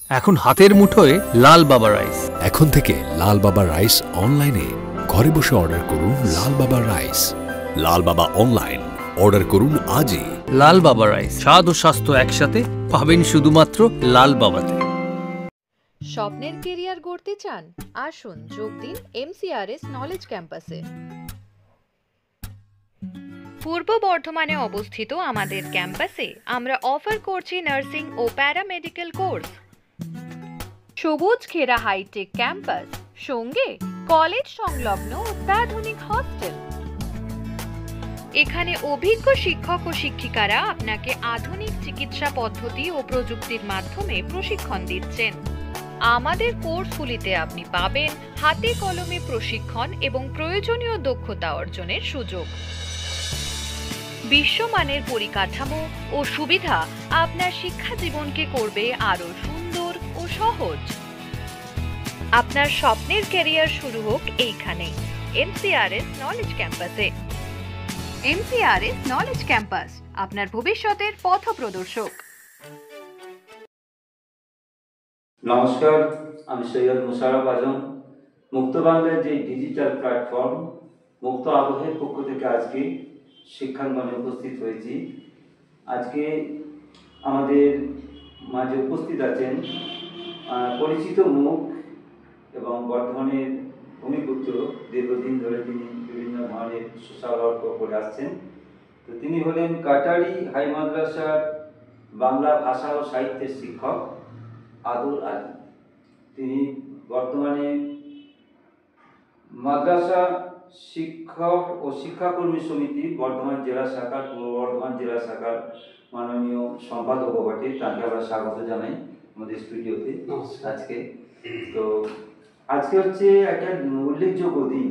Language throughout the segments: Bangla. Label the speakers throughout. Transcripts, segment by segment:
Speaker 1: এখন হাতের মুঠোয় লাল বাবা রাইস।
Speaker 2: এখন থেকে লাল বাবা রাইস অনলাইনে ঘরে বসে অর্ডার করুন। লাল বাবা রাইস, লাল বাবা অনলাইন, অর্ডার করুন আজই।
Speaker 1: লাল বাবা রাইস, স্বাদ ও স্বাস্থ্য একসাথে পাবেন শুধুমাত্র লাল বাবাতে।
Speaker 3: স্বপ্নের কেরিয়ার গড়তে চান? আসুন যোগ দিন MCRS নলেজ ক্যাম্পাসে। পূর্ব বর্ধমানে অবস্থিত আমাদের ক্যাম্পাসে আমরা অফার করছি নার্সিং ও প্যারামেডিক্যাল কোর্স। সবুজ ঘেরা হাইটেক ক্যাম্পাস, সঙ্গে কলেজ সংলগ্ন অত্যাধুনিক হস্টেল। এখানে অভিজ্ঞ শিক্ষক ও শিক্ষিকারা আপনাকে আধুনিক চিকিৎসা পদ্ধতি ও প্রযুক্তির মাধ্যমে প্রশিক্ষণ দিচ্ছেন। আমাদের কোর্সগুলিতে আপনি পাবেন হাতে কলমে প্রশিক্ষণ এবং প্রয়োজনীয় দক্ষতা অর্জনের সুযোগ। বিশ্বমানের পরিকাঠামো ও সুবিধা আপনার শিক্ষা জীবনকে করবে আরো সুন্দর ও সহজ। আপনার স্বপ্নের ক্যারিয়ার শুরু হোক এইখানে, MCRS নলেজ ক্যাম্পাসে। MCRS নলেজ ক্যাম্পাস, আপনার ভবিষ্যতের পথপ্রদর্শক।
Speaker 4: নমস্কার, আমি সৈয়দ মুশারফ আজম। মুক্ত বাংলার যে ডিজিটাল প্ল্যাটফর্ম মুক্ত আবহের পক্ষ থেকে আজকে শিক্ষাঙ্গনে উপস্থিত হয়েছি। আজকে আমাদের মাঝে উপস্থিত আছেন পরিচিত মুখ এবং বর্ধমানের ভূমিপুত্র। দীর্ঘদিন ধরে তিনি বিভিন্ন ধরনের সোশ্যাল ওয়ার্ক করে আসছেন। তো তিনি হলেন কাটারি হাই মাদ্রাসার বাংলা ভাষা ও সাহিত্যের শিক্ষক আদুল আলী। তিনি বর্তমানে মাদ্রাসা শিক্ষক ও শিক্ষাকর্মী সমিতি বর্ধমান জেলা শাখার, পূর্ব বর্ধমান জেলা শাখার মাননীয় সম্পাদক বটে। তাকে আমরা স্বাগত জানাই আমাদের স্টুডিওতে আজকে। তো আজকে হচ্ছে একটা উল্লেখযোগ্য দিন।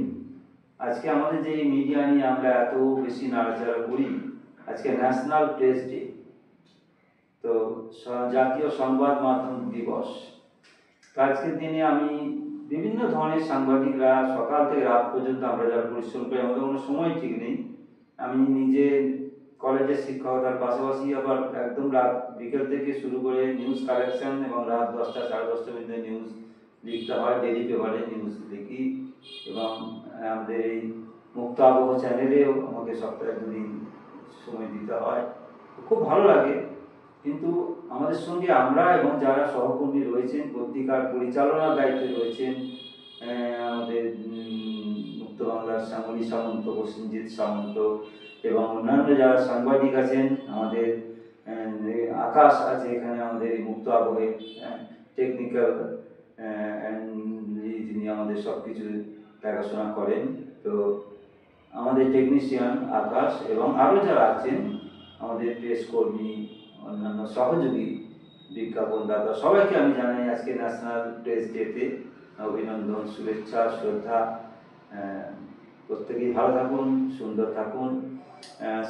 Speaker 4: আজকে আমাদের যে মিডিয়া নিয়ে আমরা এত বেশি নাড়াচাড়া করি, আজকে ন্যাশনাল প্রেস ডে, তো জাতীয় সংবাদ মাধ্যম দিবস। আজকের দিনে আমি বিভিন্ন ধরনের সাংবাদিকরা সকাল থেকে রাত পর্যন্ত আমরা যারা পরিশ্রম করি, আমাদের কোনো সময় ঠিক নেই। আমি নিজে কলেজের শিক্ষকতার পাশাপাশি আবার একদম রাত বিকেল থেকে শুরু করে নিউজ কালেকশন এবং রাত 10টা সাড়ে 10টার মধ্যে নিউজ লিখতে হয়। ডেলি পেপারে নিউজ লিখি এবং আমাদের এই মুক্ত আবহ চ্যানেলেও আমাকে সপ্তাহে 2 দিন সময় দিতে হয়। খুব ভালো লাগে। কিন্তু আমাদের সঙ্গে আমরা এবং যারা সহকর্মী রয়েছেন, পত্রিকার পরিচালনার দায়িত্বে রয়েছেন আমাদের মুক্ত বাংলার শ্যামলী সামন্ত, প্রসেনজিৎ সামন্ত এবং অন্যান্য যারা সাংবাদিক আছেন, আমাদের আকাশ আছে এখানে, আমাদের মুক্ত আবহে টেকনিক্যাল যিনি আমাদের সব কিছু দেখাশোনা করেন। তো আমাদের টেকনিশিয়ান আকাশ এবং আরও যারা আছেন আমাদের প্রেস কর্মী, অন্যান্য সহযোগী বিজ্ঞাপনদাতা, সবাইকে আমি জানাই আজকে ন্যাশনাল প্রেস ডেতে অভিনন্দন, শুভেচ্ছা, শ্রদ্ধা। প্রত্যেকেই ভালো থাকুন, সুন্দর থাকুন।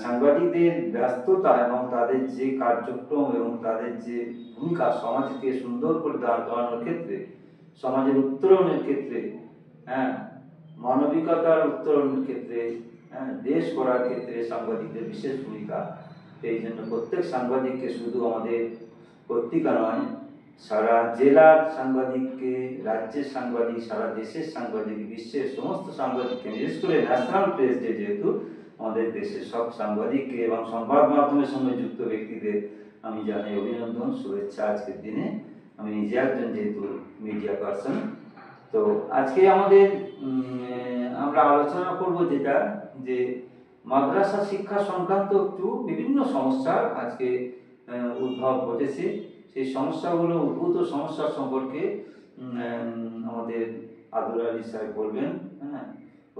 Speaker 4: সাংবাদিকদের ব্যস্ততা এবং তাদের যে কার্যক্রম এবং তাদের যে ভূমিকা সমাজকে সুন্দর করে দাঁড় করানোর ক্ষেত্রে, সমাজের উত্তরণের ক্ষেত্রে, মানবিকতার উত্তরণের ক্ষেত্রে, দেশ গড়ার ক্ষেত্রে সাংবাদিকদের বিশেষ ভূমিকা। এই জন্য প্রত্যেক সাংবাদিককে, শুধু আমাদের পত্রিকা নয়, সারা জেলার সাংবাদিককে, রাজ্যের সাংবাদিক, সারা দেশের সাংবাদিক, বিশ্বের সমস্ত সাংবাদিককে, বিশেষ করে ন্যাশনাল প্রেস ডে যেহেতু, আমাদের দেশের সব সাংবাদিককে এবং সংবাদ মাধ্যমের সঙ্গে যুক্ত ব্যক্তিদের আমি জানাই অভিনন্দন, শুভেচ্ছা আজকের দিনে। আমি নিজে একজন যেহেতু মিডিয়া পার্সন। তো আজকে আমাদের আমরা আলোচনা করব যেটা, যে মাদ্রাসা শিক্ষা সংক্রান্ত একটু বিভিন্ন সমস্যা আজকে উদ্ভব ঘটেছে। সেই সমস্যাগুলো, উদ্ভূত সমস্যা সম্পর্কে আমাদের আদুল আলী সাহেব বলবেন।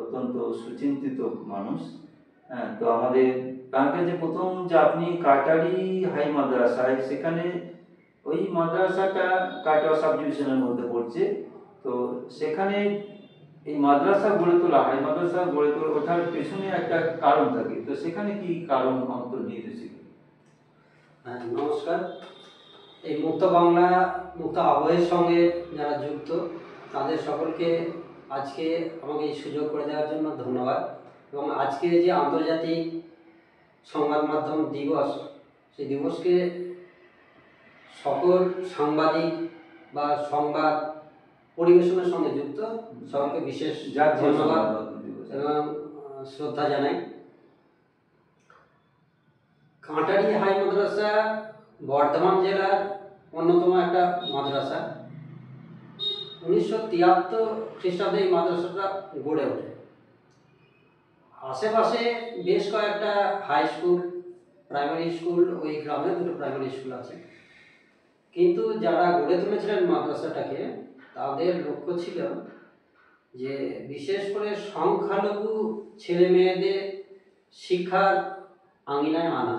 Speaker 4: অত্যন্ত সুচিন্তিত মানুষ। তো আমাদের তাকে যে প্রথম যে আপনি কাটারি হাই মাদ্রাসায়, সেখানে ওই মাদ্রাসাটা কাটোয়া সাব ডিভিশনের মধ্যে পড়ছে। তো সেখানে এই মাদ্রাসা গড়ে তোলা, হাই মাদ্রাসা গড়ে তোলা, ওঠার পেছনে একটা কারণ থাকে। তো সেখানে কি কারণ অন্তর্নিহিত ছিল?
Speaker 5: নমস্কার। এই মুক্ত বাংলা, মুক্ত আবহের সঙ্গে যারা যুক্ত, তাদের সকলকে আজকে আমাকে এই সুযোগ করে দেওয়ার জন্য ধন্যবাদ। এবং আজকে যে আন্তর্জাতিক সংবাদ মাধ্যম দিবস, সেই দিবসকে সকল সাংবাদিক বা সংবাদ পরিবেশনের সঙ্গে যুক্ত সকলকে বিশেষ ধন্যবাদ এবং শ্রদ্ধা জানাই। কাঁটারি হাই মাদ্রাসা বর্ধমান জেলার অন্যতম একটা মাদ্রাসা। 1973 খ্রিস্টাব্দে এই মাদ্রাসাটা গড়ে ওঠে। আশেপাশে বেশ কয়েকটা হাই স্কুল, প্রাইমারি স্কুল, ওই গ্রামে দুটো প্রাইমারি স্কুল আছে, কিন্তু যারা গড়ে তুলেছিলেন মাদ্রাসাটাকে তাদের লক্ষ্য ছিল যে বিশেষ করে সংখ্যালঘু ছেলে মেয়েদের শিক্ষার আঙিনায় আনা।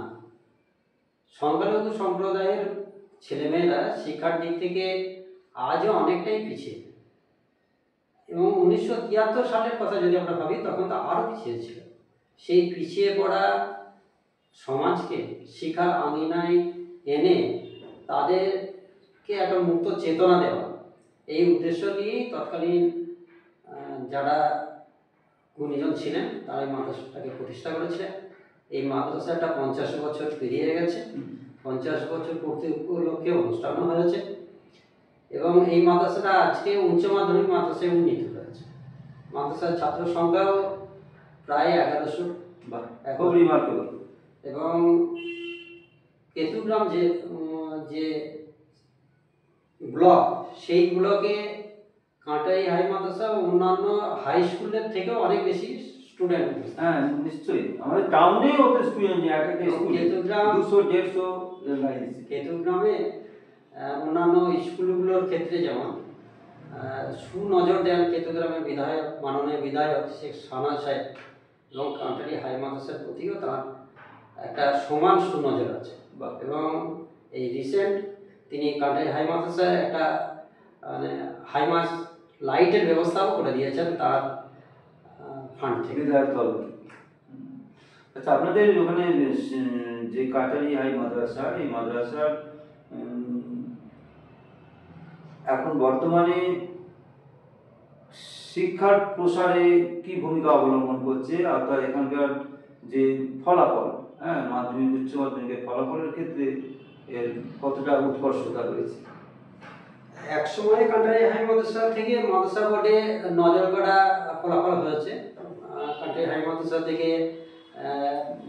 Speaker 5: সংখ্যালঘু সম্প্রদায়ের ছেলেমেয়েরা শিক্ষার দিক থেকে আজও অনেকটাই পিছিয়ে, এবং 1973 সালের কথা যদি আমরা ভাবি তখন তো আরও পিছিয়ে ছিল। সেই পিছিয়ে পড়া সমাজকে শিক্ষার আঙিনায় এনে তাদেরকে একটা মুক্ত চেতনা দেওয়া, এই উদ্দেশ্য নিয়েই তৎকালীন যারা গুণীজন ছিলেন তারা এই মাদ্রাসাটাকে প্রতিষ্ঠা করেছিলেন। এই মাদ্রাসাটা 50 বছর পেরিয়ে গেছে, 50 বছর পূর্তি উপলক্ষে অনুষ্ঠানও হয়েছে, এবং এই মাদ্রাসাটা আজকে উচ্চ মাধ্যমিক মাদ্রাসায় উন্নীত হয়েছে। মাদ্রাসার ছাত্র সংখ্যাও প্রায় 1100, এবং কেতুগ্রাম যে ব্লক, সেই ব্লকে কাঁটাই হাই মাদ্রাসা ও অন্যান্য হাই স্কুলের থেকেও অনেক বেশি স্টুডেন্ট।
Speaker 4: হ্যাঁ নিশ্চয়ই, আমাদের টাউনেই অত স্টুডেন্ট নেই, এক একটা স্কুলে 200-150
Speaker 5: কেতুগ্রামে অন্যান্য স্কুলগুলোর ক্ষেত্রে যেমন সুনজর দেন কেতুগ্রামের বিধায়ক, মাননীয় বিধায়ক শেখ সানা সাহেব, এবং কাঁটারি হাই মাদ্রাসার প্রতিও তার একটা সমান সুনজর আছে। এবং এই রিসেন্ট তিনি কাঁটারি হাই মাদ্রাসায় একটা মানে হাইমাস লাইটের ব্যবস্থাও করে দিয়েছেন তার ফান্ড থেকে।
Speaker 4: আচ্ছা, আপনাদের ওখানে যে কাঁটারি হাই মাদ্রাসা, এই মাদ্রাসার এখন বর্তমানে শিক্ষার প্রসারে কি ভূমিকা অবলম্বন করছে, অর্থাৎ এখানকার যে ফলাফল, মাধ্যমিক উচ্চ মাধ্যমিকের ফলাফলের ক্ষেত্রে এর কতটা উৎকর্ষতা রয়েছে?
Speaker 5: এক সময় কাঁটারি হাই মাদ্রাসা থেকে মাদ্রাসা বোর্ডে নজর করা ফলাফল হয়েছে। কাঁটারি হাই মাদ্রাসা থেকে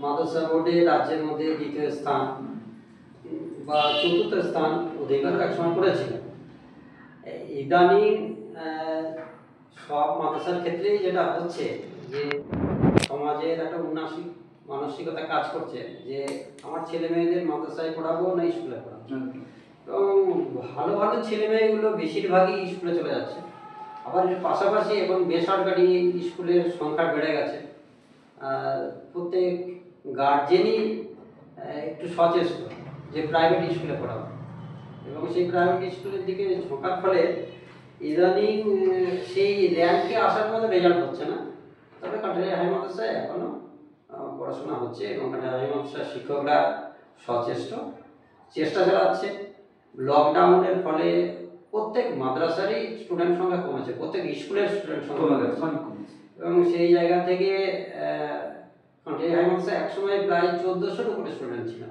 Speaker 5: মাদ্রাসা বোর্ডে রাজ্যের মধ্যে 2য় স্থান বা 4র্থ স্থান অধিকার একসময় করেছিল। ইদানিং সব মাদ্রাসার ক্ষেত্রেই যেটা হচ্ছে যে সমাজের একটা উন্নয়নশীল মানসিকতা কাজ করছে যে আমার ছেলে মেয়েদের মাদ্রাসায় পড়াবো না স্কুলে পড়াবো, এবং ভালো ভালো ছেলে মেয়েগুলো বেশিরভাগই স্কুলে চলে যাচ্ছে। আবার এর পাশাপাশি এখন বেসরকারি স্কুলের সংখ্যা বেড়ে গেছে। প্রত্যেক গার্জেনই একটু সচেষ্ট যে প্রাইভেট স্কুলে পড়াবো, এবং সেই প্রাইভেট স্কুলের দিকে ঝোঁকার ফলে ইদানিং সেই র্যাঙ্কে আসার মতো রেজাল্ট হচ্ছে না। তবে কাঁটারি হাই মাদ্রাসায় এখনও পড়াশোনা হচ্ছে, এবং কাঁটারি হাই মাদ্রাসার শিক্ষকরা সচেষ্ট, চেষ্টা চালাচ্ছে। লকডাউনের ফলে প্রত্যেক মাদ্রাসারই স্টুডেন্ট সংখ্যা কমেছে, প্রত্যেক স্কুলের স্টুডেন্ট সংখ্যা কমেছে, এবং সেই জায়গা থেকে কাঁটারি হাই মাদ্রাসায় একসময় প্রায় 1400-র উপরে স্টুডেন্ট ছিল,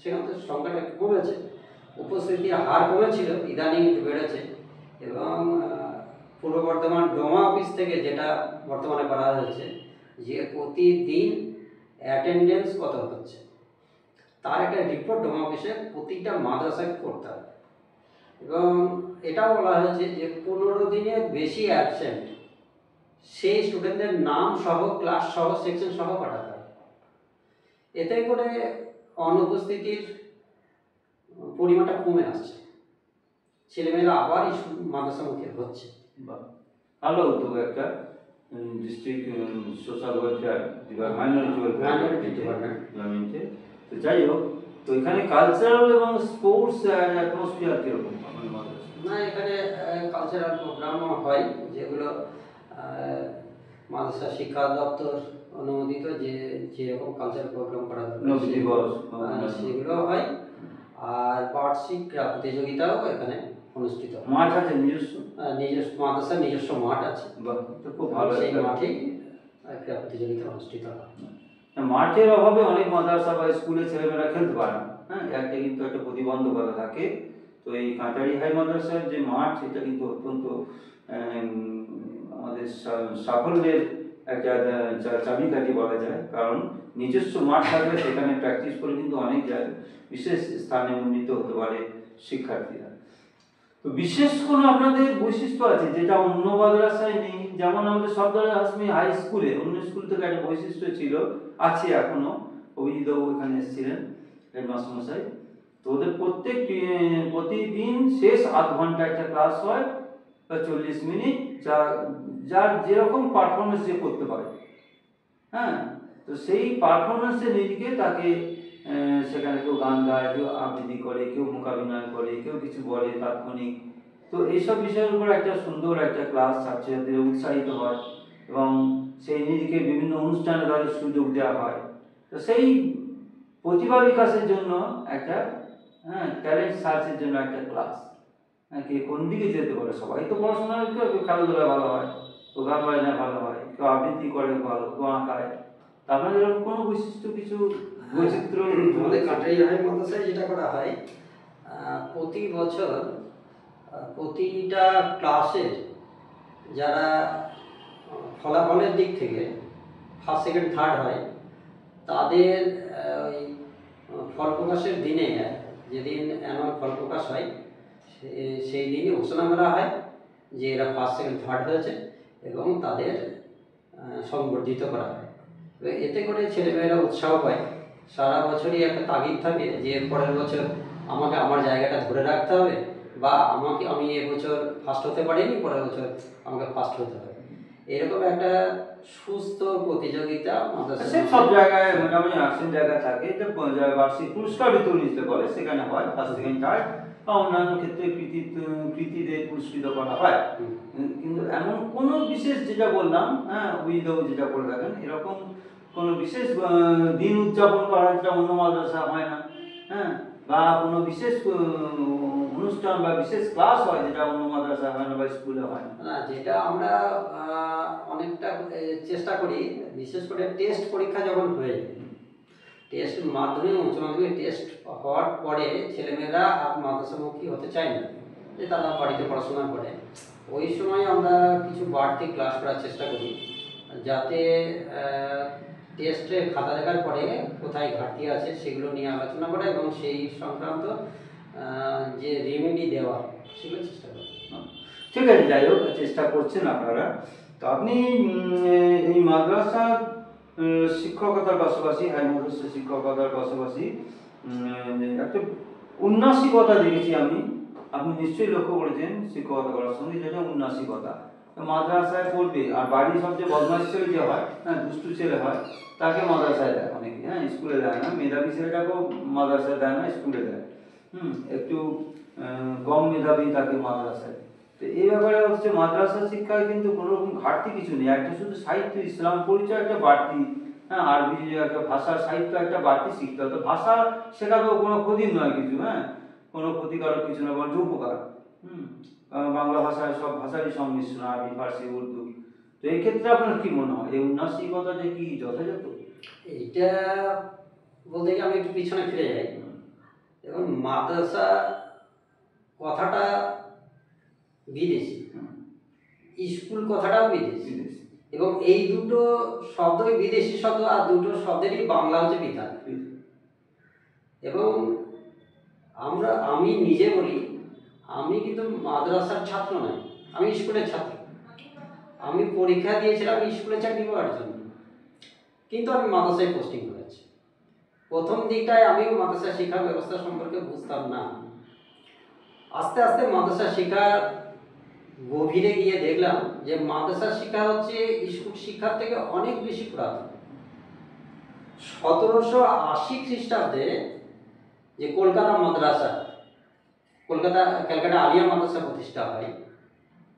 Speaker 5: সেখান থেকে সংখ্যাটা একটু কমেছে, উপস্থিতির হার কমেছিল, ইদানিং একটু বেড়েছে। এবং পূর্ব বর্ধমান ডোমা অফিস থেকে যেটা বর্তমানে করা হয়েছে যে প্রতিদিন অ্যাটেন্ডেন্স কত হচ্ছে তার একটা রিপোর্ট ডোমা অফিসে প্রতিটা মাদ্রাসায় করতে হবে, এবং এটাও বলা হয়েছে যে 15 দিনের বেশি অ্যাবসেন্ট সেই স্টুডেন্টদের নাম সহ, ক্লাস সহ, সেকশন সহ পাঠাতে হবে। এতে করে অনুপস্থিতির পরিমাণটা কমে আসছে, ছেলেমেয়েরা আবার মাদ্রাসামুখী হচ্ছে।
Speaker 4: ভালো উদ্যোগ একটা, ডিস্ট্রিক্ট সোশ্যাল ওয়েলফেয়ার মাইনরিটি ডিপার্টমেন্টে। তো যাই হোক, তো এখানে কালচারাল এবং স্পোর্টস অ্যাটমসফিয়ার কীরকম?
Speaker 5: না, এখানে কালচারাল প্রোগ্রামও হয় যেগুলো মাদ্রাসা শিক্ষা দপ্তর অনুমোদিত, যেরকম কালচারাল প্রোগ্রাম করা দরকার সেগুলো হয়। আর বার্ষিক ক্রীড়া প্রতিযোগিতাও এখানে অনুষ্ঠিত হয়।
Speaker 4: মাঠ আছে নিজস্ব
Speaker 5: মাদ্রাসার নিজস্ব মাঠ আছে,
Speaker 4: খুব ভালো,
Speaker 5: সেই মাঠেই ক্রীড়া প্রতিযোগিতা অনুষ্ঠিত হয়।
Speaker 4: মাঠের অভাবে অনেক মাদ্রাসা বা স্কুলে ছেলেমেয়েরা খেলতে পারে না, একটা কিন্তু একটা প্রতিবন্ধকতা থাকে। তো এই কাঁটারি হাই মাদ্রাসার যে মাঠ, এটা কিন্তু অত্যন্ত আমাদের সাফল্যের একটা চাবিকাঠি বলা যায়, কারণ নিজস্ব মাঠ থাকলে সেখানে প্র্যাকটিস করে কিন্তু অনেক বিশেষ স্থানে উন্নীত হতে পারে শিক্ষার্থীরা। তো বিশেষ কোনো আপনাদের বৈশিষ্ট্য আছে যেটা অন্য মাদ্রাসায় নেই? যেমন আমাদের সর্দার হাশমি হাই স্কুলে, অন্য স্কুল থেকে একটা বৈশিষ্ট্য ছিল, আছে এখনো, অভিজিৎবাবু এখানে এসেছিলেন হেডমাস্টারমশাই। তো ওদের প্রতিদিন শেষ আধ ঘন্টা একটা ক্লাস হয় বা 40 মিনিট, যার যেরকম পারফরমেন্স যে করতে পারে। হ্যাঁ, তো সেই পারফরমেন্সের নিরিখে তাকে সেখানে কেউ গান গায়, কেউ আবৃত্তি করে, কেউ মোকাবিনয় করে, কেউ কিছু বলে তাৎক্ষণিক। তো এইসব বিষয়ের উপর একটা সুন্দর একটা ক্লাস ছাত্রছাত্রীরা উৎসাহিত হয় এবং সেই নিরিখে বিভিন্ন অনুষ্ঠানে তাদের সুযোগ দেওয়া হয়। তো সেই প্রতিভা বিকাশের জন্য একটা ট্যালেন্ট সার্চের জন্য একটা ক্লাস, কে কোন দিকে যেতে পারে। সবাই তো পড়াশোনা, কেউ খেলাধুলা ভালো হয়, কেউ গান বাজনা ভালো হয়, কেউ আবৃত্তি করে ভালো, কেউ আঁকায়। তারপরে এরকম কোনো বৈশিষ্ট্য, কিছু বৈচিত্র্য?
Speaker 5: আমাদের কাটারি হাই মাদ্রাসায় যেটা করা হয়, প্রতি বছর প্রতিটা ক্লাসের যারা ফলাফলের দিক থেকে ফার্স্ট সেকেন্ড থার্ড হয়, তাদের ওই ফল প্রকাশের দিনে, যেদিন অ্যানুয়াল ফল প্রকাশ হয়, সেই দিনই ঘোষণা করা হয় যে এরা ফার্স্ট সেকেন্ড থার্ড হয়েছে এবং তাদের সংবর্ধিত করা হয়। এতে করে ছেলেমেয়েরা উৎসাহ পায়। সারা বছরই একটা তাগিদ থাকে যে পরের বছর আমাকে আমার জায়গাটা ধরে রাখতে হবে, বা আমি এবছর ফার্স্ট হতে পারিনি, পরের বছর আমাকে ফার্স্ট হতে হবে। এরকম একটা সুস্থ প্রতিযোগিতা
Speaker 4: সব জায়গায় মোটামুটি আসেন জায়গা থাকে, যে বার্ষিক পুরস্কার বিতরণ দিতে বলে, সেখানে হয় ফার্স্ট সেকেন্ড থার্ড, বা অন্যান্য ক্ষেত্রে কৃতিদের পুরস্কৃত করা হয়। কিন্তু এমন কোনো বিশেষ, যেটা বললাম, অভিজিৎবাবু যেটা করে থাকেন, এরকম কোনো বিশেষ দিন উদযাপন করা যেটা অন্য মাদ্রাসা হয় না, বা কোনো বিশেষ অনুষ্ঠান বা বিশেষ ক্লাস হয় যেটা অন্য মাদ্রাসা হয় না বা স্কুলে হয় না।
Speaker 5: যেটা আমরা অনেকটা চেষ্টা করি, বিশেষ করে টেস্ট পরীক্ষা যখন হয়ে যায়, টেস্ট মাধ্যমিক উচ্চ মাধ্যমিক টেস্ট হওয়ার পরে ছেলেমেয়েরা আর মাদ্রাসামুখী হতে চায় না, যে তারা বাড়িতে পড়াশোনা করে। ওই সময় আমরা কিছু বাড়তি ক্লাস করার চেষ্টা করি, যাতে টেস্টে খাতা দেখার পরে কোথায় ঘাটতি আছে সেগুলো নিয়ে আলোচনা করা এবং সেই সংক্রান্ত যে রেমেডি দেওয়া, সেগুলো চেষ্টা করি।
Speaker 4: ঠিক আছে, যাই হোক, চেষ্টা করছেন আপনারা। তো আপনি এই মাদ্রাসার শিক্ষকতার পাশাপাশি, হাই মাদ্রাসার শিক্ষকতার পাশাপাশি একটা উন্নাসিকতা দেখেছি আমি, আপনি নিশ্চয়ই লক্ষ্য করেছেন শিক্ষকতা করার সঙ্গে, যেটা উন্নাসিকতা। মাদ্রাসায় পড়বে, আর বাড়ির সবচেয়ে বদমাশ ছেলে যে হয়, দুষ্টু ছেলে হয়, তাকে মাদ্রাসায় দেয় অনেকে, স্কুলে দেয় না। মেধাবী ছেলেটাকেও মাদ্রাসায় দেয় না, স্কুলে দেয়। একটু কম মেধাবী তাকে মাদ্রাসায়। তো এই ব্যাপারে হচ্ছে মাদ্রাসা শিক্ষায় কিন্তু কোনো রকম ঘাটতি কিছু নেই, একটা শুধু সাহিত্য, ইসলাম পরিচয় একটা বাড়তি, আরবি একটা ভাষা, সাহিত্য একটা বাড়তি শিখতে হবে। তো ভাষা শেখা তো কোনো ক্ষতির নয় কিছু, কোনো ক্ষতিকারক কিছু না, বরঞ্চ উপকার। বাংলা ভাষায় সব ভাষারই সংমিশ্রণ, আরবি, ফার্সি, উর্দু। তো এই ক্ষেত্রে আপনার কি মনে হয়, এই উন্নাসিকতাটা কি যথাযথ?
Speaker 5: এইটা বলতে গিয়ে আমি একটু পিছনে ফিরে যাই। এবং মাদ্রাসা কথাটা বিদেশি, স্কুল কথাটাও বিদেশি, এবং এই দুটো শব্দই বিদেশি শব্দ, আর দুটো শব্দেরই বাংলা হচ্ছে বিধান। এবং আমি নিজে বলি, আমি কিন্তু মাদ্রাসার ছাত্র নই, আমি স্কুলের ছাত্র। আমি পরীক্ষা দিয়েছিলাম স্কুলে চাকরি পাওয়ার জন্য, কিন্তু আমি মাদ্রাসায় পোস্টিং করেছি। প্রথম দিকটায় আমিও মাদ্রাসা শিক্ষা ব্যবস্থা সম্পর্কে বুঝতাম না। আস্তে আস্তে মাদ্রাসা শিক্ষা গভীরে গিয়ে দেখলাম যে মাদ্রাসা শিক্ষা হচ্ছে স্কুল শিক্ষার থেকে অনেক বেশি পুরাতন। 1780 খ্রিস্টাব্দে যে কলকাতা মাদ্রাসা, ক্যালকাটা আলিয়া মাদ্রাসা প্রতিষ্ঠা হয়,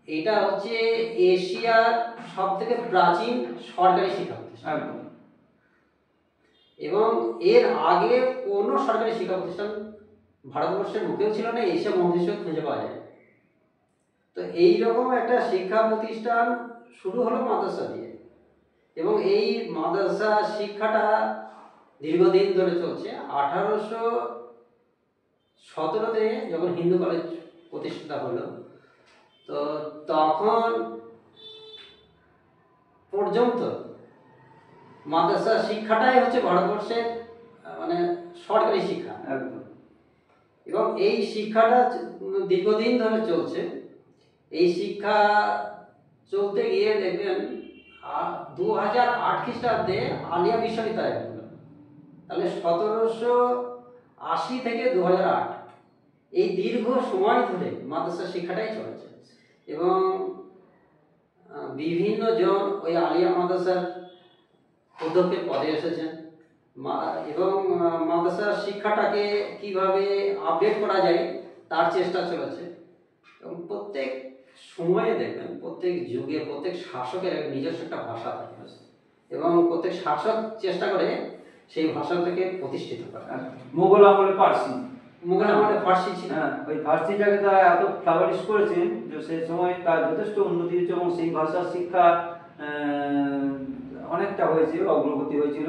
Speaker 5: এটা হচ্ছে এশিয়ার সব থেকে প্রাচীন সরকারি শিক্ষা প্রতিষ্ঠান। এবং এর আগে কোনো সরকারি শিক্ষা প্রতিষ্ঠান ভারতবর্ষের বুকেও ছিল না, এশিয়া মহাদেশেও খুঁজে পাওয়া যায়। তো এইরকম একটা শিক্ষা প্রতিষ্ঠান শুরু হলো মাদ্রাসা দিয়ে, এবং এই মাদ্রাসা শিক্ষাটা দীর্ঘদিন ধরে চলছে। 17তে যখন হিন্দু কলেজ প্রতিষ্ঠা হলো, তো তখন পর্যন্ত মাদ্রাসা শিক্ষাটাই হচ্ছে ভারতবর্ষের মানে সরকারি শিক্ষা
Speaker 4: একদম।
Speaker 5: এবং এই শিক্ষাটা দীর্ঘদিন ধরে চলছে। এই শিক্ষা চলতে গিয়ে দেখবেন 2008 খ্রিস্টাব্দে আলিয়া বিশ্ববিদ্যালয় হলো। তাহলে 1780 থেকে 2008 এই দীর্ঘ সময় ধরে মাদ্রাসা শিক্ষাটাই চলেছে এবং বিভিন্ন জন ওই আলিয়া মাদ্রাসার অধ্যক্ষের পদে এসেছেন এবং মাদ্রাসা শিক্ষাটাকে কিভাবে আপডেট করা যায় তার চেষ্টা চলেছে। এবং প্রত্যেক সময়ে দেখবেন প্রত্যেক যুগে প্রত্যেক শাসকের নিজস্ব একটা ভাষা থাকে এবং প্রত্যেক শাসক চেষ্টা করে সেই ভাষাটাকে প্রতিষ্ঠিত করা।
Speaker 4: মোগল আমলে পার্সি,
Speaker 5: মুঘল আমলে ফার্সি ছিল,
Speaker 4: ওই ফার্সিটাকে তারা এত ফ্লাওয়ারিশ করেছেন যে সেই সময় তার যথেষ্ট উন্নতি হয়েছে এবং সেই ভাষার শিক্ষা অনেকটা হয়েছে, অগ্রগতি হয়েছিল।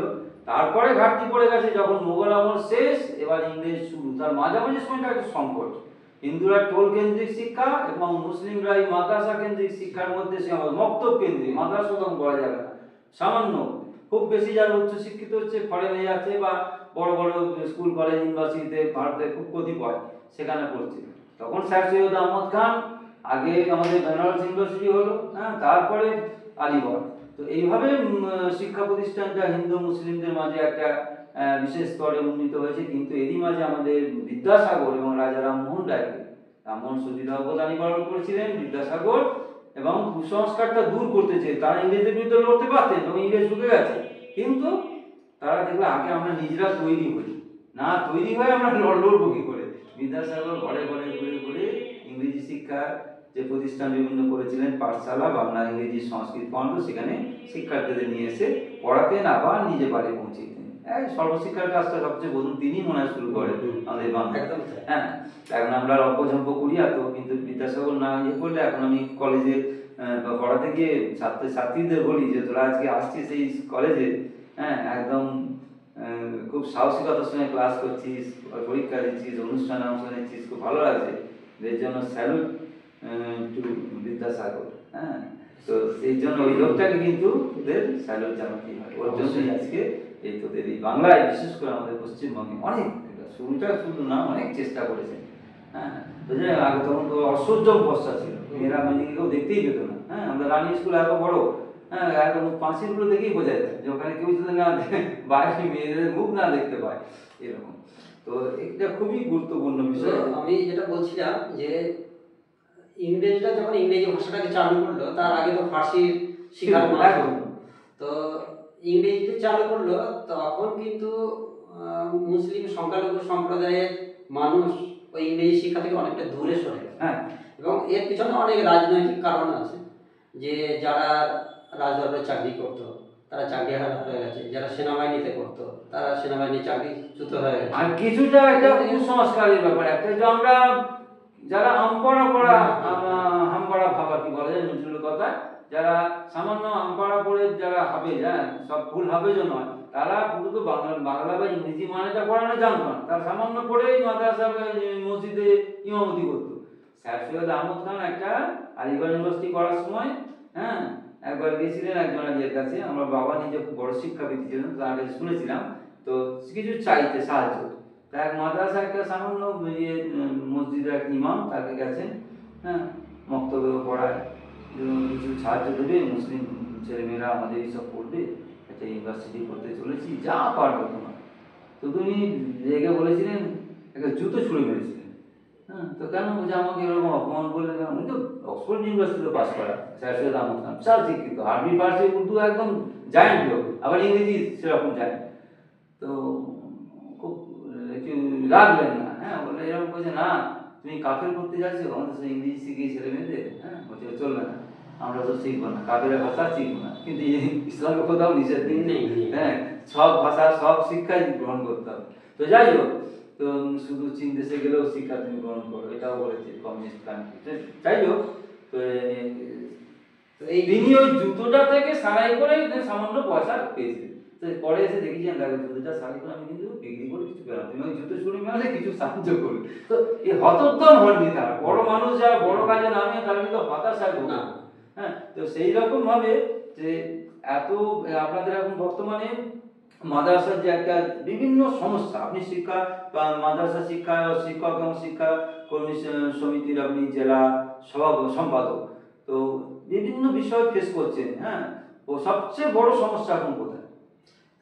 Speaker 4: তারপরে ঘাটতি পড়ে গেছে যখন মোগল আমল শেষ, এবার ইংরেজ শুরু। তার মাঝামাঝি সময়টা একটা সংকট। হিন্দুরা টোল কেন্দ্রিক শিক্ষা এবং মুসলিমরা এই মাদ্রাসা কেন্দ্রিক শিক্ষার মধ্যে মক্তব কেন্দ্রিক, মাদ্রাসা তখন করা যাবে না। সামান্য খুব বেশি যারা উচ্চশিক্ষিত হচ্ছে ফরেনে যাচ্ছে বা বড় বড় স্কুল কলেজ ইউনিভার্সিটিতে ভারতে খুব কতিপয় সেখানে পড়ছে। তখন স্যার সৈয়দ আহমদ খান, আগে আমাদের বেনারস ইউনিভার্সিটি হলো, তারপরে আলিগড়। তো এইভাবে শিক্ষা প্রতিষ্ঠানটা হিন্দু মুসলিমদের মাঝে একটা বিশেষ স্তরে উন্নীত হয়েছে। কিন্তু এরই মাঝে আমাদের বিদ্যাসাগর এবং রাজা রামমোহন রায়কে, রামমোহন সুবিধা অবদানী পালন করেছিলেন বিদ্যাসাগর, এবং কুসংস্কারটা দূর করতে চেয়ে তারা ইংরেজদের বিরুদ্ধে লড়তে পারতেন এবং ইংরেজ ঢুকে গেছে, কিন্তু তারা দেখলো আগে আমরা নিজেরা তৈরি হই, না তৈরি হয়ে আমরা লড়বো কি করে। বিদ্যাসাগর ঘরে ঘরে ঘুরে ঘুরে ইংরেজি শিক্ষার যে প্রতিষ্ঠান বিভিন্ন করেছিলেন, পাঠশালা, বাংলা ইংরেজি সংস্কৃত পর্যন্ত, সেখানে শিক্ষার্থীদের নিয়ে এসে পড়াতেন, আবার নিজে বাড়ি পৌঁছে দিতেন। সর্বশিক্ষার কাজটা সবচেয়ে বলুন তিনি মনে হয় শুরু করেন আমাদের বাংলা। এখন আমরা লম্পঝম্প করি এত, কিন্তু বিদ্যাসাগর না ইয়ে করলে, এখন আমি কলেজে পড়াতে গিয়ে ছাত্রীদের বলি যে তোরা আজকে আসছিস এই কলেজে, একদম খুব সাহসিকতার সঙ্গে ক্লাস করছিস, পরীক্ষা দিচ্ছিস, অনুষ্ঠানে অংশ নিচ্ছিস, খুব ভালো লাগছে, এর জন্য স্যালুট টু বিদ্যাসাগর। তো সেই জন্য ওই লোকটাকে কিন্তু ওদের স্যালুট জানাতেই হয়। ওর জন্যই আজকে এই তোদের এই বাংলায়, বিশেষ করে আমাদের পশ্চিমবঙ্গে অনেক শুরুটা শুধু না, অনেক চেষ্টা করেছেন। তো যে আগে তখন তো অসহ্য বর্ষা ছিল, মেয়েরা মেয়েদিকে কেউ দেখতেই পেত না। আমরা রানী স্কুল এত বড়, একদম পাঁচিলগুলো দেখেই বোঝা যায় যে ওখানে কেউ যদি না বাইরে মেয়েদের মুখ না দেখতে পায়, এরকম। তো এটা খুবই গুরুত্বপূর্ণ বিষয়।
Speaker 5: আমি যেটা বলছিলাম যে ইংরেজরা যখন ইংরেজি ভাষাটাকে চালু করলো, তার আগে তো ফার্সির শিক্ষার মাধ্যম, তো ইংরেজিতে চালু করলো, তখন কিন্তু মুসলিম সংখ্যালঘু সম্প্রদায়ের মানুষ ওই ইংরেজি শিক্ষা থেকে অনেকটা দূরে সরে গেছে। এবং এর পিছনে অনেক রাজনৈতিক কারণ আছে, যে যারা রাজদরবারে চাকরি করতো তারা চাকরি হারা হয়ে গেছে, যারা সেনাবাহিনীতে করতো তারা সেনাবাহিনীর চাকরিচ্যুত হয়ে গেছে।
Speaker 4: আর কিছুটা একটা কুসংস্কারের ব্যাপার, একটা যে আমরা যারা আমপড়া পড়া হামপড়া ভাবা কি বলা যায় নজরুলের কথা, যারা সামান্য আমপড়া পড়ে যারা হবে, সব ভুল হবে যে নয়, তারা পুরো বাংলা বা ইংরেজি মানেটা পড়ানো জানতো না, তারা সামান্য পড়েই মাদ্রাসা মসজিদে ইমামতি করতো। স্যার সৈয়দ আহমদ খান একটা আলিগড় ইউনিভার্সিটি করার সময় একবার গেছিলেন একজন আলিয়ার কাছে, আমার বাবা নিজে বড় শিক্ষাবিদ ছিলেন, তার কাছে শুনেছিলাম, তো কিছু চাইতে সাহায্য। তা এক মাদ্রাসা একটা সামান্য মসজিদের এক ইমাম তাকে গেছেন, মক্তব্য পড়ায় কিছু সাহায্য দেবে, মুসলিম ছেলেমেয়েরা আমাদের এইসব পড়বে, একটা ইউনিভার্সিটি করতে চলেছি, যা পারবে তোমার। তো তুমি রেগে বলেছিলেন, একটা জুতো ছুঁড়ে মেরেছিলেন। তো কেন বলছে আমাকে এরকম অপমান করলেন? উনি তো অক্সফোর্ড ইউনিভার্সিটিতে পাস করা স্যার সৈয়দ আহমদ খান, বিশাল শিক্ষিত, আরবি ফার্সি উর্দু একদম জায়েন্ট লোক, আবার ইংরেজি সেরকম জায়েন্ট। তো খুব রাখলেন না, বললে এরকম বলছে না তুমি কাফের করতে যাচ্ছো, আমাদের সাথে ইংরেজি শিখিয়ে ছেলে মেয়েদের, বলছে চলবে না, আমরা তো শিখবো না, কাফের ভাষা শিখবো না। কিন্তু ইসলামের কোথাও নিষেধ নেই, সব ভাষা সব শিক্ষাই গ্রহণ করতে হবে। তো যাই হোক, তো শুধু চীন দেশে গেলেও শিক্ষা তুমি গ্রহণ করো, এটাও বলেছে কমিউনিস্ট কান্ট্রি। যাই হোক, তো তিনি ওই জুতোটা থেকে সারাই করে সামান্য পয়সা পেয়েছিলেন। তো পরে এসে দেখেছিলেন, দেখো জুতোটা সারাই করে আমি কিন্তু বিক্রি করে কিছু ছুটবে না, তুমি ওই জুতো ছুরি মেলে কিছু সাহায্য করবে। তো এই হতোদ্যম হননি তারা, বড় মানুষ যারা বড় কাজে নামে তারা কিন্তু হতাশায় ভোগে। হ্যাঁ, তো সেই রকম ভাবে যে এত আপনাদের এখন বর্তমানে মাদ্রাসার যে একটা বিভিন্ন সমস্যা, আপনি শিক্ষা বা মাদ্রাসা শিক্ষা শিক্ষক এবং শিক্ষা কর্মী সমিতির আপনি জেলা সম্পাদক, তো বিভিন্ন বিষয় ফেস করছেন। হ্যাঁ, ও সবচেয়ে বড় সমস্যা এখন কোথায়?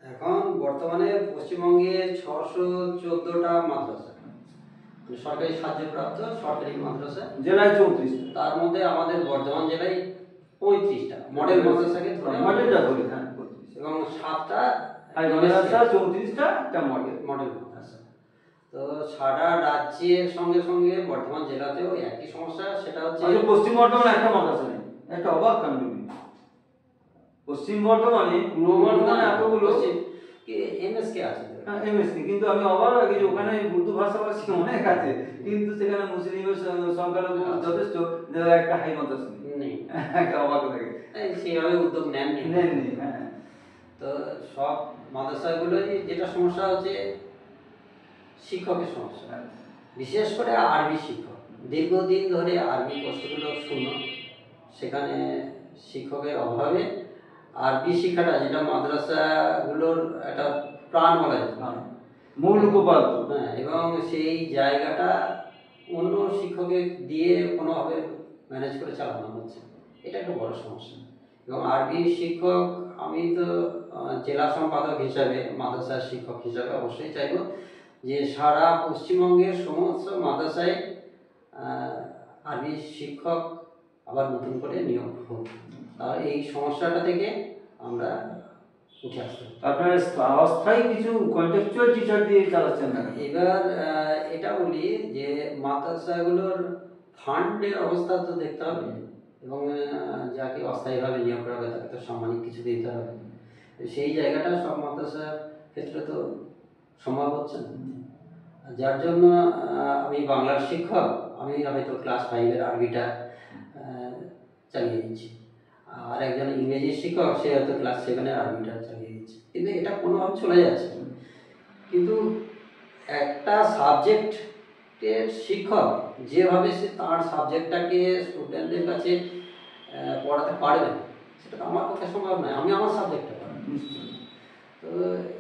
Speaker 5: এখন বর্তমানে পশ্চিমবঙ্গে 614টা মাদ্রাসা, সরকারি সাহায্যপ্রাপ্ত সরকারি মাদ্রাসা,
Speaker 4: জেলায় 34,
Speaker 5: তার মধ্যে আমাদের বর্ধমান জেলায় 35টা মডেল মাদ্রাসাকে ধরে,
Speaker 4: মডেলটা ধরে, হ্যাঁ,
Speaker 5: এবং 7টা
Speaker 4: মাদ্রাসা, 34টা একটা মডেল
Speaker 5: মাদ্রাসা। তো সারা রাজ্যের সঙ্গে সঙ্গে বর্ধমান জেলাতেও একই সমস্যা, সেটা হচ্ছে
Speaker 4: পশ্চিম বর্ধমানে একটা মাদ্রাসা নেই, একটা অবাক কাণ্ড। পশ্চিম বর্ধমানে, পূর্ব বর্ধমানে এতগুলো
Speaker 5: এমএসকে আছে,
Speaker 4: এমএসকে, কিন্তু আমি অবাক আগে যে ওখানে উর্দু ভাষাভাষী অনেক আছে, কিন্তু সেখানে মুসলিমের সংখ্যালঘু যথেষ্ট, একটা হাই মাদ্রাসা
Speaker 5: নেই।
Speaker 4: একটা অবাক লাগে,
Speaker 5: সেইভাবে উদ্যোগ নেননি।
Speaker 4: হ্যাঁ।
Speaker 5: তো সব মাদ্রাসাগুলোই যেটা সমস্যা হচ্ছে শিক্ষকের সমস্যা, বিশেষ করে আরবি শিক্ষক। দীর্ঘদিন ধরে আরবি কোর্সগুলো শূন্য, সেখানে শিক্ষকের অভাবে আরবি শিক্ষাটা, যেটা মাদ্রাসাগুলোর একটা প্রাণ বলা যায়,
Speaker 4: মূল উপাদান,
Speaker 5: হ্যাঁ, এবং সেই জায়গাটা অন্য শিক্ষকের দিয়ে কোনোভাবে ম্যানেজ করে চালানো হচ্ছে, এটা একটা বড় সমস্যা। এবং আরবি শিক্ষক, আমি তো জেলা সম্পাদক হিসাবে, মাদ্রাসার শিক্ষক হিসাবে অবশ্যই চাইব যে সারা পশ্চিমবঙ্গের সমস্ত মাদ্রাসায় আরবি শিক্ষক আবার নতুন করে নিয়োগ হোক, আর এই সমস্যাটা থেকে আমরা উঠে আসতে পারি।
Speaker 4: আপনারা অস্থায়ী কিছু কন্টেক্সচুয়াল টিচার দিয়ে চালাচ্ছেন না?
Speaker 5: এবার এটা বলি যে মাদ্রাসাগুলোর ফান্ডের অবস্থা তো দেখতে হবে, এবং যাকে অস্থায়ীভাবে নিয়োগ করা হবে তাকে তো সামাজিক কিছু দিতে হবে। সেই জায়গাটা সব মাদ্রাসার ক্ষেত্রে তো সম্ভব হচ্ছে না, যার জন্য আমি বাংলার শিক্ষক, আমি হয়তো ক্লাস 5-এর আরবিটা চালিয়ে দিচ্ছি, আর একজন ইংরেজি শিক্ষক, সে হয়তো ক্লাস 7-এর আরবিটা চালিয়ে দিচ্ছে, কিন্তু এটা কোনোভাবে চলে যাচ্ছে। কিন্তু একটা সাবজেক্টের শিক্ষক যেভাবে সে তার সাবজেক্টটাকে স্টুডেন্টদের কাছে পড়াতে পারবে, সেটা তো আমার পক্ষে সম্ভব নয়। আমি আমার সাবজেক্টটা পড়াবো, তো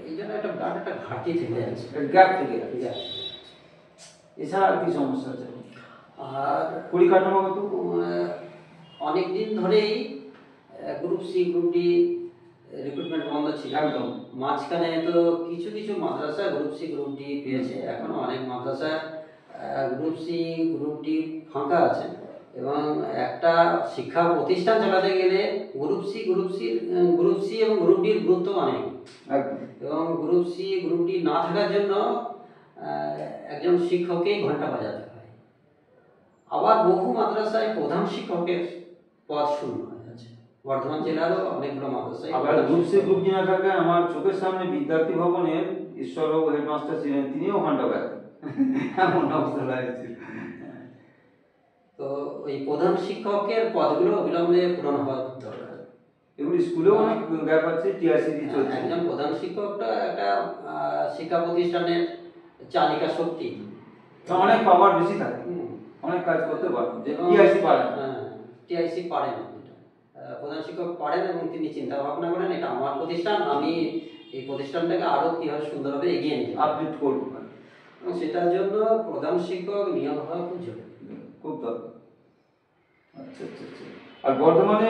Speaker 5: এই জন্য একটা বিরাট একটা ঘাটতি থেকে যাচ্ছে,
Speaker 4: গ্যাপ থেকে যাচ্ছে। এছাড়া আর কি সমস্যা আছে?
Speaker 5: আর
Speaker 4: পরিকাঠামোগত
Speaker 5: অনেক দিন ধরেই group C group D recruitment বন্ধ ছিল,
Speaker 4: একদম।
Speaker 5: মাঝখানে তো কিছু কিছু মাদ্রাসা গ্রুপ সি গ্রুপ ডি পেয়েছে, এখনো অনেক মাদ্রাসা গ্রুপ সি গ্রুপ ডি ফাঁকা আছে। এবং একটা শিক্ষা প্রতিষ্ঠান চালাতে গেলে গ্রুপ সি এবং গ্রুপ ডির গুরুত্ব অনেক, এবং গ্রুপ সি গ্রুপ ডি না থাকার জন্য একজন শিক্ষককেই ঘন্টা বাজাতে হয়। আবার বহু মাদ্রাসায় প্রধান শিক্ষকের পদ শূন্য হয়ে আছে, বর্ধমান জেলারও অনেকগুলো মাদ্রাসায়।
Speaker 4: আবার গ্রুপ সি গ্রুপ ডি না থাকে, আমার চোখের সামনে বিদ্যার্থী ভবনের ঈশ্বরবাবু হেডমাস্টার ছিলেন, তিনিও ঘন্টা বাজাতেন, এমন অবস্থা হয়েছিল।
Speaker 5: তো ওই প্রধান শিক্ষকের পদগুলো অবিলম্বে পূরণ হওয়া দরকার।
Speaker 4: এগুলি স্কুলেও অনেক গ্যাপ আছে, টিআরসি দিয়ে চলছে।
Speaker 5: একজন প্রধান শিক্ষকটা একটা শিক্ষা প্রতিষ্ঠানের চালিকা শক্তি,
Speaker 4: অনেক পাওয়ার বেশি থাকে, অনেক কাজ করতে পারেন, যে টিআরসি পারেন।
Speaker 5: টিআইসি পারেন, প্রধান শিক্ষক পারেন, এবং তিনি চিন্তা ভাবনা করেন এটা আমার প্রতিষ্ঠান, আমি এই প্রতিষ্ঠানটাকে আরো কিভাবে সুন্দরভাবে এগিয়ে নিয়ে
Speaker 4: আপডেট করব,
Speaker 5: এবং সেটার জন্য প্রধান শিক্ষক নিয়োগ হওয়া খুব জরুরি,
Speaker 4: খুব দরকার। আচ্ছা আচ্ছা আচ্ছা। আর বর্তমানে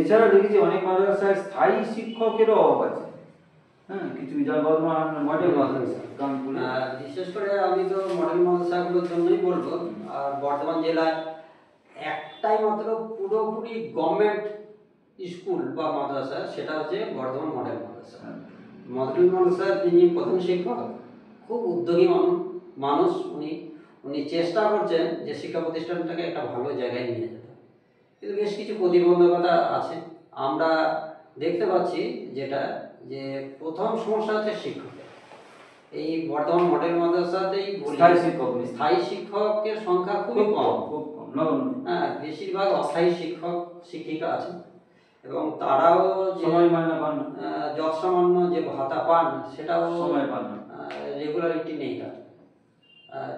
Speaker 4: এছাড়া দেখেছি অনেক মাদ্রাসায় স্থায়ী শিক্ষকেরও অভাব আছে। হ্যাঁ, কিছু বর্তমান মডেল মাদ্রাসা,
Speaker 5: বিশেষ করে আমি তো মডেল মাদ্রাসাগুলোর জন্যই বলবো। আর বর্ধমান জেলার একটাই মাত্র পুরোপুরি গভর্নমেন্ট স্কুল বা মাদ্রাসা, সেটা হচ্ছে বর্ধমান মডেল মাদ্রাসা। মডেল মাদ্রাসার যিনি প্রধান শিক্ষক খুব উদ্যোগী মানুষ, উনি চেষ্টা করছেন যে শিক্ষা প্রতিষ্ঠানটাকে একটা ভালো জায়গায় নিয়ে যেতে, কিন্তু বেশ কিছু প্রতিবন্ধকতা আছে। আমরা দেখতে পাচ্ছি যেটা, যে প্রথম সমস্যা হচ্ছে শিক্ষকের। এই বর্তমান মডেল মাদ্রাসাতেই স্থায়ী শিক্ষকের সংখ্যা খুবই কম, হ্যাঁ, বেশিরভাগ অস্থায়ী শিক্ষক শিক্ষিকা আছে, এবং তারাও যৎসামান্য যে ভাতা পান সেটাও রেগুলারিটি নেই, তার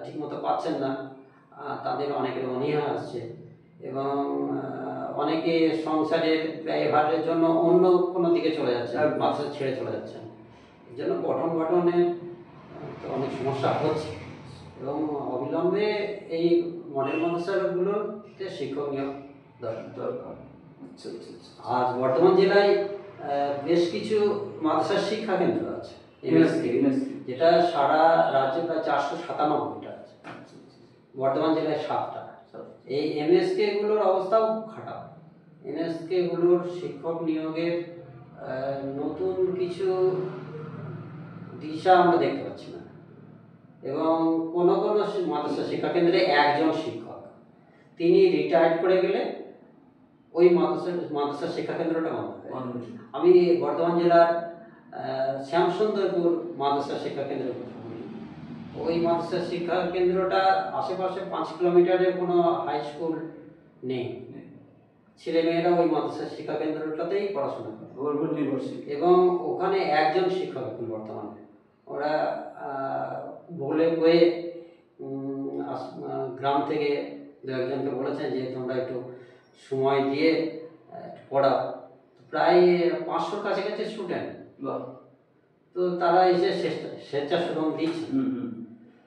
Speaker 5: ঠিকমতো পাচ্ছেন না, তাদের অনেকের অনীহা আসছে এবং অনেকে সংসারের ব্যয়ভারের জন্য অন্য কোনো দিকে চলে যাচ্ছে, মাদ্রাসা ছেড়ে চলে যাচ্ছেন। এই জন্য পঠন পাঠনের তো অনেক সমস্যা হচ্ছে এবং অবিলম্বে এই মডেল মাদ্রাসাগুলোতে শিক্ষক নিয়োগ দরকার। আর বর্তমান জেলায় বেশ কিছু মাদ্রাসার শিক্ষা কেন্দ্র আছে, যেটা সারা রাজ্যে প্রায় 497টা আছে, বর্তমান জেলায় 7টা। এই এমএসকে গুলোর অবস্থাও খারাপ। এমএসকে গুলোর শিক্ষক নিয়োগের নতুন কিছু দিশা আমরা দেখতে পাচ্ছি না এবং কোনো কোনো মাদ্রাসা শিক্ষা কেন্দ্রে একজন শিক্ষক, তিনি রিটায়ার্ড করে গেলে ওই মাদ্রাসা শিক্ষা কেন্দ্রটা বন্ধ হয়। আমি বর্ধমান জেলার শ্যামসুন্দরপুর মাদ্রাসা শিক্ষা কেন্দ্রের কথা বলি। ওই মাদ্রাসা শিক্ষা কেন্দ্রটা আশেপাশে 5 কিলোমিটারের কোনো হাই স্কুল নেই, ছেলেমেয়েরা ওই মাদ্রাসা শিক্ষা কেন্দ্রটাতেই পড়াশোনা করে এবং ওখানে একজন শিক্ষক এখন বর্তমানে। ওরা বলে বয়ে গ্রাম থেকে দু একজনকে বলেছেন যে তোমরা একটু সময় দিয়ে পড়াও। প্রায় 500 কাছাকাছি স্টুডেন্ট, তো তারা এসে স্বেচ্ছাসেবন দিচ্ছে,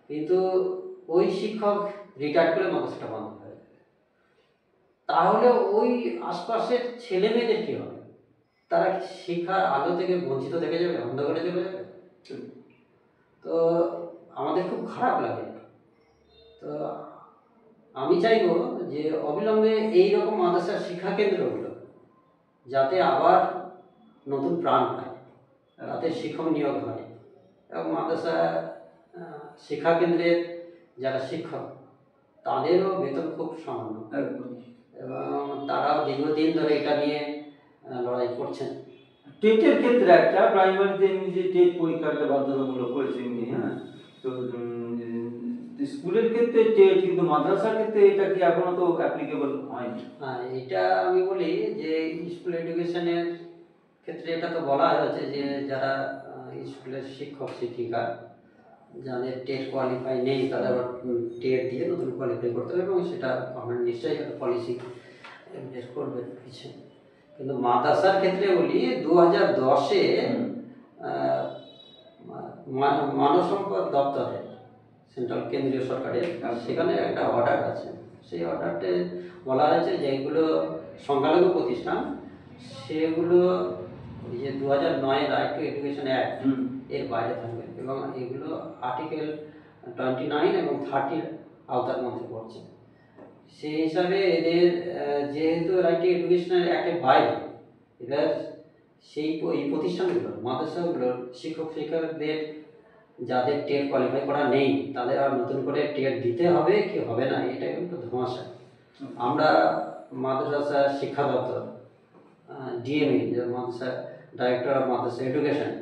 Speaker 5: কিন্তু ওই শিক্ষক রিটায়ার করে মাদ্রাসাটা বন্ধ হয়ে যাবে। তাহলে ওই আশপাশের ছেলে মেয়েদের কী হবে? তারা শিক্ষার আলো থেকে বঞ্চিত থেকে যাবে, অন্ধকারে চলে যাবে। তো আমাদের খুব খারাপ লাগে। তো আমি চাইব যে অবিলম্বে এইরকম মাদ্রাসার শিক্ষা কেন্দ্রগুলো যাতে আবার নতুন প্রাণ পায়, তাতে শিক্ষক নিয়োগ হয় এবং মাদ্রাসা শিক্ষা কেন্দ্রের যারা শিক্ষক তাদেরও বেতন খুব সামান্য এবং তারাও দীর্ঘদিন ধরে এটা নিয়ে লড়াই করছেন।
Speaker 4: টেটের ক্ষেত্রে একটা প্রাইমারিতে এমনি যে টেট পরীক্ষাটা বাধ্যতামূলক করেছে এমনি, হ্যাঁ, তো স্কুলের ক্ষেত্রে টেট, কিন্তু মাদ্রাসার ক্ষেত্রে এটা কি এখনো তো অ্যাপ্লিকেবল হয়নি।
Speaker 5: হ্যাঁ, এটা আমি বলি যে স্কুল এডুকেশনের ক্ষেত্রে এটা তো বলা হয়েছে যে যারা স্কুলের শিক্ষক শিক্ষিকা যাদের টেট কোয়ালিফাই নেই তারা টেট দিয়ে নতুন কোয়ালিফাই করতে হবে এবং সেটা গভর্নমেন্ট নিশ্চয়ই একটা পলিসি বের করবে কিছু। কিন্তু মাদ্রাসার ক্ষেত্রে বলি 2010-এ মানব সম্পদ দপ্তরে, সেন্ট্রাল কেন্দ্রীয় সরকারের, সেখানে একটা অর্ডার আছে। সেই অর্ডারতে বলা হয়েছে যে এগুলো সংখ্যালঘু প্রতিষ্ঠান, সেগুলো যে 2009-এর রাইট টু এডুকেশন অ্যাক্ট এর বাইরে থাকবে এবং এগুলো আর্টিকেল 29 এবং 30-র আওতার মধ্যে পড়ছে। সেই হিসাবে এদের যেহেতু রাইট টু এডুকেশনের অ্যাক্টের বাইরে, এবার এই প্রতিষ্ঠানগুলো মাদ্রাসাগুলোর শিক্ষক শিক্ষকদের যাদের টেট কোয়ালিফাই করা নেই তাদের আর নতুন করে টেট দিতে হবে কি হবে না এটা কিন্তু ধোঁয়াশা। আমরা মাদ্রাসা শিক্ষা দপ্তর, ডিএমই, যে মাদ্রাসা ডাইরেক্টর অফ মাদ্রাসা এডুকেশন,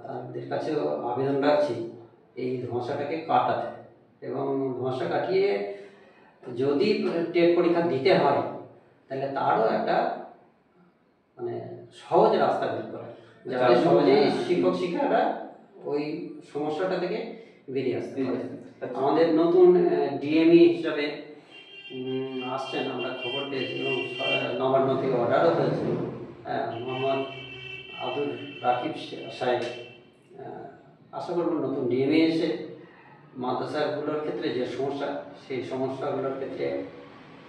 Speaker 5: তাদের কাছেও আবেদন রাখছি এই ধোঁয়াশাটাকে কাটাতে এবং ধোঁয়াশা কাটিয়ে যদি টেট পরীক্ষা দিতে হয় তাহলে তারও একটা মানে সহজ রাস্তা বের করা, যাতে সহজেই শিক্ষক শিক্ষারা ওই সমস্যাটা থেকে বেরিয়ে আসতে পারে। আমাদের নতুন ডিএমই হিসাবে আসছেন, আমরা খবর পেয়েছি এবং নবান্ন থেকে অর্ডারও হয়েছে, মোহাম্মদ আব্দুল রাকিব সাহেব। আশা করব নতুন ডিএমই এসে মাদ্রাসাগুলোর ক্ষেত্রে যে সমস্যা, সেই সমস্যাগুলোর ক্ষেত্রে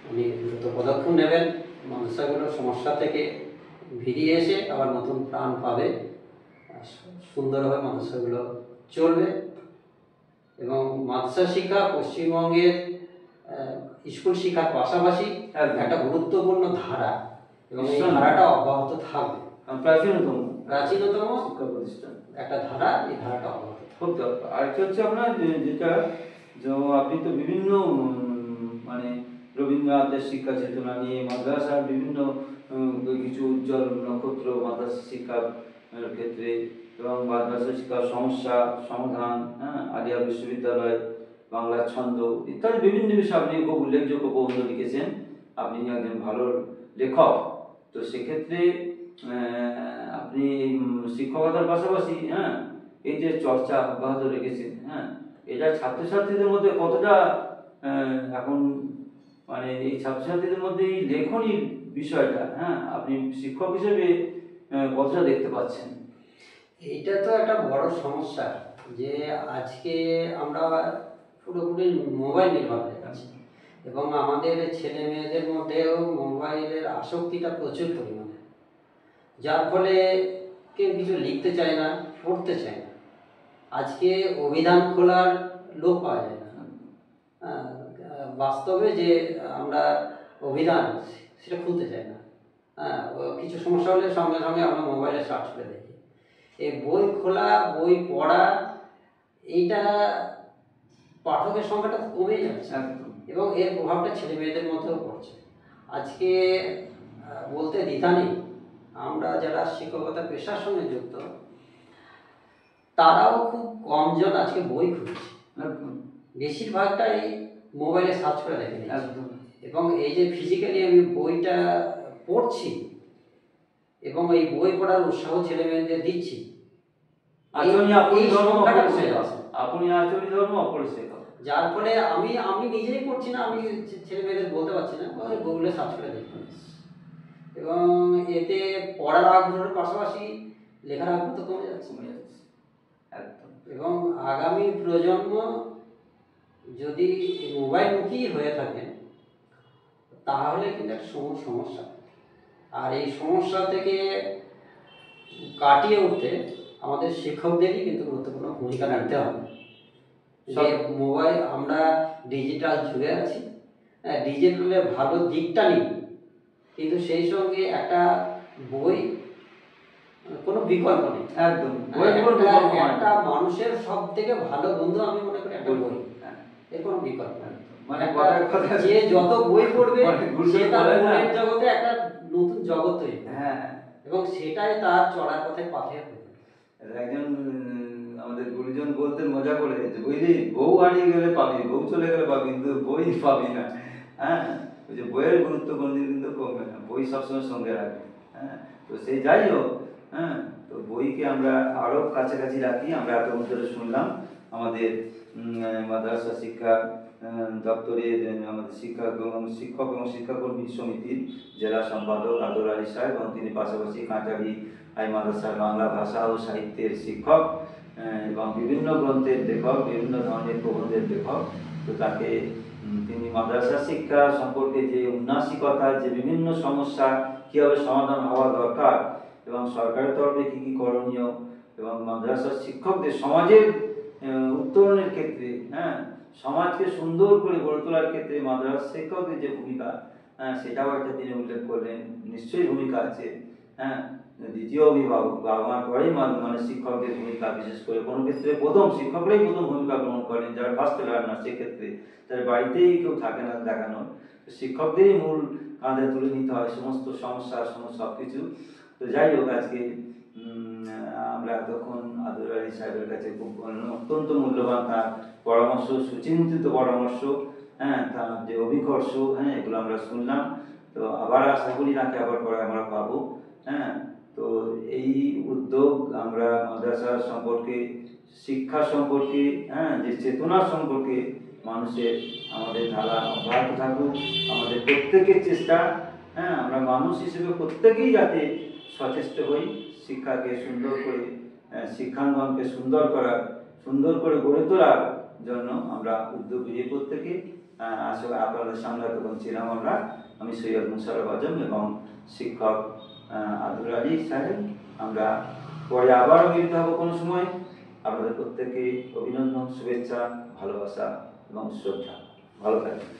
Speaker 5: উনি দ্রুত পদক্ষেপ নেবেন, মাদ্রাসাগুলোর সমস্যা থেকে বেরিয়ে এসে আবার নতুন প্রাণ পাবে, সুন্দরভাবে মাদ্রাসাগুলো চলবে এবং মাদ্রাসা শিক্ষা পশ্চিমবঙ্গের স্কুল শিক্ষার পাশাপাশি একটা গুরুত্বপূর্ণ ধারা এবং এই ধারাটা অব্যাহত থাকবে।
Speaker 4: প্রাচীনতম
Speaker 5: শিক্ষা প্রতিষ্ঠান একটা ধারা, এই ধারাটা অব্যাহত
Speaker 4: থাকবে। আর হচ্ছে আপনার যেটা আপনি তো বিভিন্ন মানে রবীন্দ্রনাথের শিক্ষা চেতনা নিয়ে মাদ্রাসার বিভিন্ন কিছু উজ্জ্বল নক্ষত্র মাদ্রাসা শিক্ষার ক্ষেত্রে এবং মাদ্রাসা শিক্ষার সমস্যা সমাধান, হ্যাঁ, আলিয়া বিশ্ববিদ্যালয়, বাংলা ছন্দ ইত্যাদি বিভিন্ন বিষয়ে আপনি খুব উল্লেখযোগ্য প্রবন্ধ লিখেছেন। আপনি একজন ভালো লেখক, তো সেক্ষেত্রে আপনি শিক্ষকতার পাশাপাশি, হ্যাঁ, এই যে চর্চা অব্যাহত রেখেছেন, হ্যাঁ, এটা ছাত্রছাত্রীদের মধ্যে কতটা এখন মানে এই ছাত্রছাত্রীদের মধ্যে এই লেখনীর বিষয়টা, হ্যাঁ, আপনি শিক্ষক হিসেবে কতটা দেখতে পাচ্ছেন?
Speaker 5: এইটা তো একটা বড় সমস্যা যে আজকে আমরা পুরোপুরি মোবাইল নির্ভর হয়ে গেছি এবং আমাদের ছেলে মেয়েদের মধ্যেও মোবাইলের আসক্তিটা প্রচুর পরিমাণে, যার ফলে কেউ কিছু লিখতে চায় না, পড়তে চায় না। আজকে অভিধান খোলার লোক পাওয়া যায় না। বাস্তবে যে আমরা অভিধান সেটা খুলতে চাই না। কিছু সমস্যা হলে সঙ্গে সঙ্গে আমরা মোবাইলে সার্চ করে দেখি। এই বই খোলা, বই পড়া, এইটা পাঠকের সংখ্যাটা কমে যাচ্ছে এবং এর প্রভাবটা ছেলে মেয়েদের মধ্যেও পড়ছে। আজকে বলতে দ্বিধা নেই, আমরা যারা শিক্ষকতা পেশার সঙ্গে যুক্ত তারাও খুব কমজন আজকে বই খুঁজছে, বেশিরভাগটাই মোবাইলে সার্চ করে দেখে এবং এই যে ফিজিক্যালি আমি বইটা পড়ছি এবং এই বই পড়ার উৎসাহ ছেলে মেয়েদের দিচ্ছি, যার ফলে আমি নিজেই পড়ছি না, আমি ছেলে মেয়েদের বলতে পারছি না, গুগলে সার্চ করে দেখি এবং এতে পড়ার আগ্রহের পাশাপাশি লেখার আগ্রহ তো কমে যাচ্ছে এবং আগামী প্রজন্ম যদি মোবাইলমুখী হয়ে থাকে তাহলে কিন্তু একটা সমস্যা। আর এই সমস্যা থেকে কাটিয়ে উঠতে আমাদের শিক্ষকদেরই কিন্তু গুরুত্বপূর্ণ ভূমিকা নিতে হবে। যে মোবাইল, আমরা ডিজিটাল যুগে আছি, ডিজিটালের ভালো দিকটা নিই, কিন্তু সেই সঙ্গে একটা বই কোনো বিকল্প নেই।
Speaker 4: একদম,
Speaker 5: একটা মানুষের সব থেকে ভালো বন্ধু আমি মনে করি একটা বই, এর কোনো বিকল্প নেই। মানে যে যত বই পড়বে সে তার মনের জগতে একটা নতুন জগৎ তৈরি করবে, এবং সেটাই তার চলার পথে পাথে হবে।
Speaker 4: একজন আমাদের গুরুজন বলতেন মজা করে, বুঝলি, বউ হারিয়ে গেলে পাবি, বউ চলে গেলে পাবি, কিন্তু বই পাবি না। হ্যাঁ, ওই যে বইয়ের গুরুত্ব কোনদিন কিন্তু কমবে না, বই সবসময় সঙ্গে রাখবে। হ্যাঁ, তো সেই যাই হোক, হ্যাঁ, তো বইকে আমরা আরো কাছাকাছি রাখি। আমরা এত ধরে শুনলাম আমাদের মাদ্রাসা শিক্ষা দপ্তরের আমাদের শিক্ষক এবং শিক্ষাকর্মী সমিতির জেলা সম্পাদক আদর আলী সাহেব, এবং তিনি পাশাপাশি কাঁটারি হাই মাদ্রাসার বাংলা ভাষা ও সাহিত্যের শিক্ষক এবং বিভিন্ন গ্রন্থের লেখক, বিভিন্ন ধরনের প্রবন্ধের লেখক। তো তাকে তিনি মাদ্রাসা শিক্ষা সম্পর্কে যে উন্নাসিকতা, যে বিভিন্ন সমস্যা কীভাবে সমাধান হওয়া দরকার এবং সরকারের তরফে কী কী করণীয় এবং মাদ্রাসার শিক্ষকদের সমাজের উত্তরণের ক্ষেত্রে, হ্যাঁ, সমাজকে সুন্দর করে গড়ে তোলার ক্ষেত্রে মাদ্রাসা শিক্ষকদের যে ভূমিকা, হ্যাঁ, সেটাও একটা তিনি উল্লেখ করলেন। নিশ্চয়ই ভূমিকা আছে। হ্যাঁ, দ্বিতীয় অভিভাবক, বাবা মার পরেই মানে শিক্ষকদের ভূমিকা, বিশেষ করে কোনো ক্ষেত্রে প্রথম শিক্ষকরাই প্রথম ভূমিকা গ্রহণ করেন, যারা ফার্স্ট লার্নার। সেক্ষেত্রে তাদের বাড়িতেই কেউ থাকে না দেখানোর, শিক্ষকদেরই মূল কাঁধে তুলে নিতে হয় সমস্ত সমস্যা, সব কিছু। তো যাই হোক, আজকে আমরা এতক্ষণ আদর আলী সাহেবের কাছে খুব অত্যন্ত মূল্যবান তার পরামর্শ, সুচিন্তিত পরামর্শ, হ্যাঁ, তার যে অভিকর্ষ, হ্যাঁ, এগুলো আমরা শুনলাম। তো আবার আশা করি তাকে আবার পরে আমরা পাবো। হ্যাঁ, তো এই উদ্যোগ আমরা মাদ্রাসা সম্পর্কে, শিক্ষা সম্পর্কে, হ্যাঁ, যে চেতনা সম্পর্কে মানুষের আমাদের ধারা অব্যাহত থাকুক। আমাদের প্রত্যেকের চেষ্টা, হ্যাঁ, আমরা মানুষ হিসেবে প্রত্যেকেই যাতে সচেষ্ট হই, শিক্ষাকে সুন্দর করে, শিক্ষাঙ্গনকে সুন্দর করে গড়ে তোলার জন্য আমরা উদ্যোগ নিয়ে প্রত্যেকে। আসলে আপনাদের সামনে তখন ছিলাম আমি সৈয়দ মুশাররফ আজম এবং শিক্ষক আদর আলী সাহেব। আমরা পরে আবারও মিলিত হব কোনো সময়। আপনাদের প্রত্যেকে অভিনন্দন, শুভেচ্ছা, ভালোবাসা এবং শ্রদ্ধা। ভালো থাকবেন।